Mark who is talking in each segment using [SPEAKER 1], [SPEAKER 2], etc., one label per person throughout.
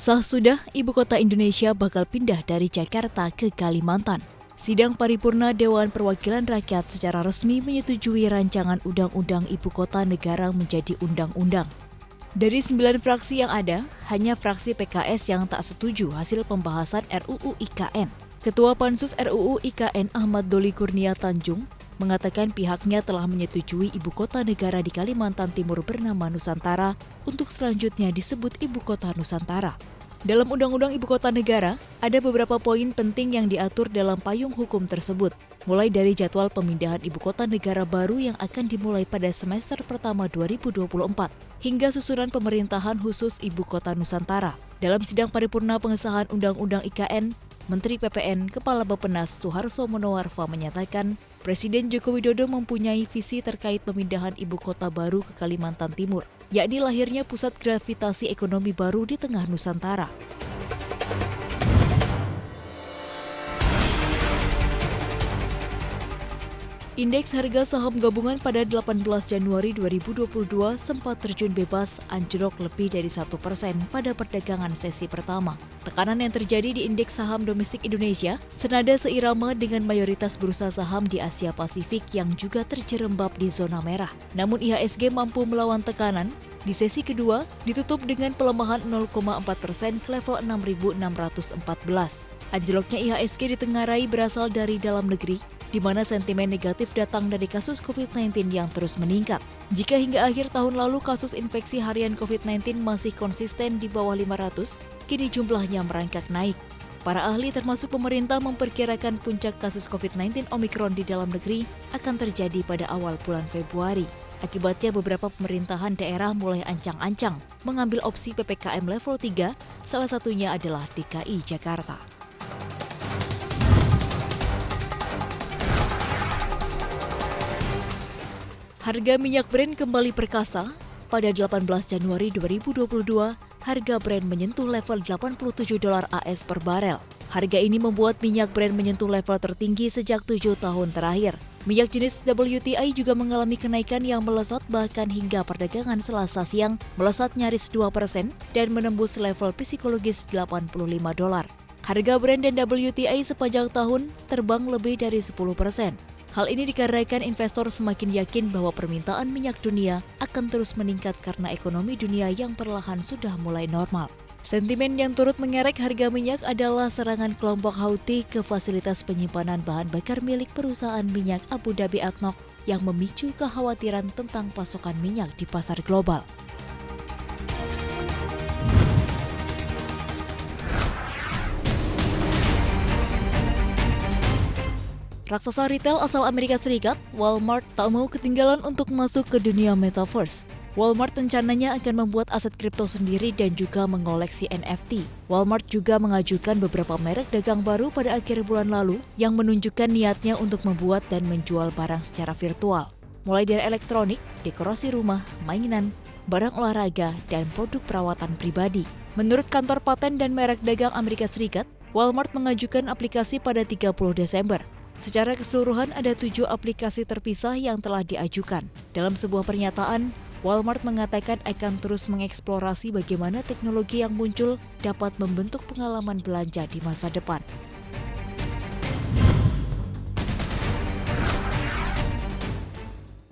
[SPEAKER 1] Sah sudah, ibu kota Indonesia bakal pindah dari Jakarta ke Kalimantan. Sidang paripurna Dewan Perwakilan Rakyat secara resmi menyetujui rancangan Undang-Undang Ibu Kota Negara menjadi undang-undang. Dari 9 fraksi yang ada, hanya fraksi PKS yang tak setuju hasil pembahasan RUU IKN. Ketua Pansus RUU IKN Ahmad Doli Kurnia Tanjung mengatakan pihaknya telah menyetujui ibu kota negara di Kalimantan Timur bernama Nusantara untuk selanjutnya disebut Ibu Kota Nusantara. Dalam Undang-Undang Ibu Kota Negara, ada beberapa poin penting yang diatur dalam payung hukum tersebut, mulai dari jadwal pemindahan ibu kota negara baru yang akan dimulai pada semester pertama 2024, hingga susunan pemerintahan khusus Ibu Kota Nusantara. Dalam sidang paripurna pengesahan Undang-Undang IKN, Menteri PPN Kepala Bappenas Suharso Monoarfa menyatakan Presiden Joko Widodo mempunyai visi terkait pemindahan ibu kota baru ke Kalimantan Timur, yakni lahirnya pusat gravitasi ekonomi baru di tengah Nusantara. Indeks harga saham gabungan pada 18 Januari 2022 sempat terjun bebas anjlok lebih dari 1% pada perdagangan sesi pertama. Tekanan yang terjadi di indeks saham domestik Indonesia senada seirama dengan mayoritas bursa saham di Asia Pasifik yang juga terjerembab di zona merah. Namun IHSG mampu melawan tekanan. Di sesi kedua ditutup dengan pelemahan 0,4% ke level 6.614. Anjloknya IHSG ditengarai berasal dari dalam negeri, di mana sentimen negatif datang dari kasus COVID-19 yang terus meningkat. Jika hingga akhir tahun lalu kasus infeksi harian COVID-19 masih konsisten di bawah 500, kini jumlahnya merangkak naik. Para ahli termasuk pemerintah memperkirakan puncak kasus COVID-19 Omikron di dalam negeri akan terjadi pada awal bulan Februari. Akibatnya beberapa pemerintahan daerah mulai ancang-ancang mengambil opsi PPKM level 3, salah satunya adalah DKI Jakarta. Harga minyak Brent kembali perkasa. Pada 18 Januari 2022, harga Brent menyentuh level $87 AS per barel. Harga ini membuat minyak Brent menyentuh level tertinggi sejak 7 tahun terakhir. Minyak jenis WTI juga mengalami kenaikan yang melesat bahkan hingga perdagangan Selasa siang melesat nyaris 2% dan menembus level psikologis $85. Harga Brent dan WTI sepanjang tahun terbang lebih dari 10%. Hal ini dikarenakan investor semakin yakin bahwa permintaan minyak dunia akan terus meningkat karena ekonomi dunia yang perlahan sudah mulai normal. Sentimen yang turut mengerek harga minyak adalah serangan kelompok Houthi ke fasilitas penyimpanan bahan bakar milik perusahaan minyak Abu Dhabi ADNOC yang memicu kekhawatiran tentang pasokan minyak di pasar global. Raksasa retail asal Amerika Serikat, Walmart tak mau ketinggalan untuk masuk ke dunia metaverse. Walmart rencananya akan membuat aset kripto sendiri dan juga mengoleksi NFT. Walmart juga mengajukan beberapa merek dagang baru pada akhir bulan lalu yang menunjukkan niatnya untuk membuat dan menjual barang secara virtual. Mulai dari elektronik, dekorasi rumah, mainan, barang olahraga, dan produk perawatan pribadi. Menurut kantor paten dan merek dagang Amerika Serikat, Walmart mengajukan aplikasi pada 30 Desember. Secara keseluruhan ada 7 aplikasi terpisah yang telah diajukan. Dalam sebuah pernyataan, Walmart mengatakan akan terus mengeksplorasi bagaimana teknologi yang muncul dapat membentuk pengalaman belanja di masa depan.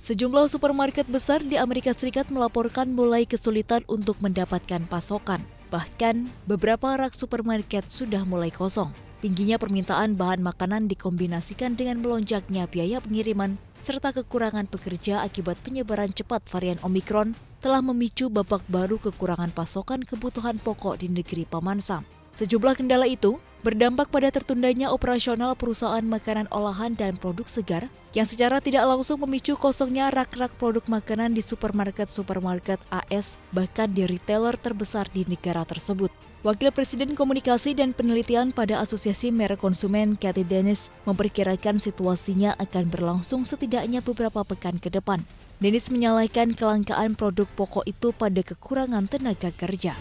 [SPEAKER 1] Sejumlah supermarket besar di Amerika Serikat melaporkan mulai kesulitan untuk mendapatkan pasokan. Bahkan, beberapa rak supermarket sudah mulai kosong. Tingginya permintaan bahan makanan dikombinasikan dengan melonjaknya biaya pengiriman serta kekurangan pekerja akibat penyebaran cepat varian Omikron telah memicu babak baru kekurangan pasokan kebutuhan pokok di negeri Paman Sam. Sejumlah kendala itu berdampak pada tertundanya operasional perusahaan makanan olahan dan produk segar yang secara tidak langsung memicu kosongnya rak-rak produk makanan di supermarket AS bahkan di retailer terbesar di negara tersebut. Wakil Presiden Komunikasi dan Penelitian pada Asosiasi Merek Konsumen, Cathy Dennis, memperkirakan situasinya akan berlangsung setidaknya beberapa pekan ke depan. Dennis menyalahkan kelangkaan produk pokok itu pada kekurangan tenaga kerja.